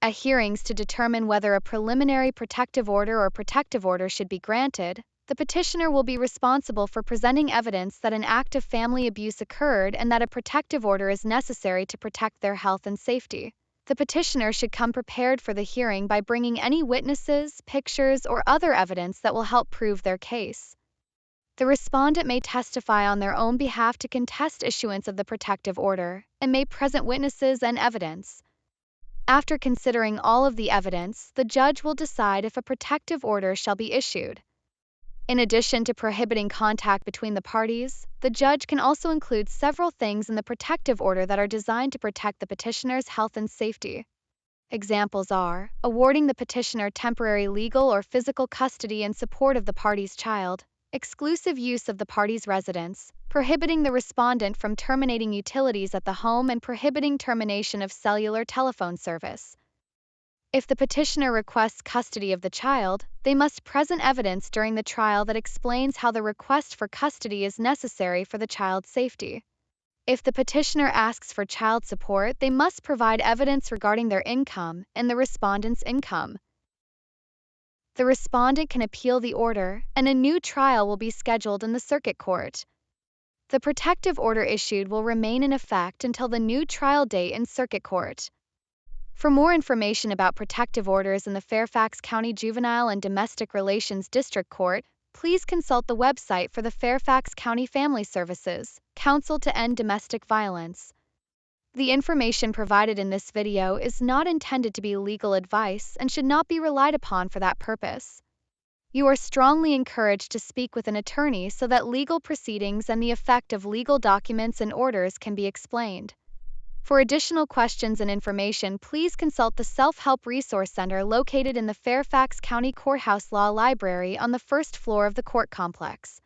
At hearings to determine whether a preliminary protective order or protective order should be granted, the petitioner will be responsible for presenting evidence that an act of family abuse occurred and that a protective order is necessary to protect their health and safety. The petitioner should come prepared for the hearing by bringing any witnesses, pictures, or other evidence that will help prove their case. The respondent may testify on their own behalf to contest issuance of the protective order and may present witnesses and evidence. After considering all of the evidence, the judge will decide if a protective order shall be issued. In addition to prohibiting contact between the parties, the judge can also include several things in the protective order that are designed to protect the petitioner's health and safety. Examples are awarding the petitioner temporary legal or physical custody in support of the party's child, exclusive use of the party's residence, prohibiting the respondent from terminating utilities at the home, and prohibiting termination of cellular telephone service. If the petitioner requests custody of the child, they must present evidence during the trial that explains how the request for custody is necessary for the child's safety. If the petitioner asks for child support, they must provide evidence regarding their income and the respondent's income. The respondent can appeal the order, and a new trial will be scheduled in the circuit court. The protective order issued will remain in effect until the new trial date in circuit court. For more information about protective orders in the Fairfax County Juvenile and Domestic Relations District Court, please consult the website for the Fairfax County Family Services, Council to End Domestic Violence. The information provided in this video is not intended to be legal advice and should not be relied upon for that purpose. You are strongly encouraged to speak with an attorney so that legal proceedings and the effect of legal documents and orders can be explained. For additional questions and information, please consult the Self-Help Resource Center located in the Fairfax County Courthouse Law Library on the first floor of the court complex.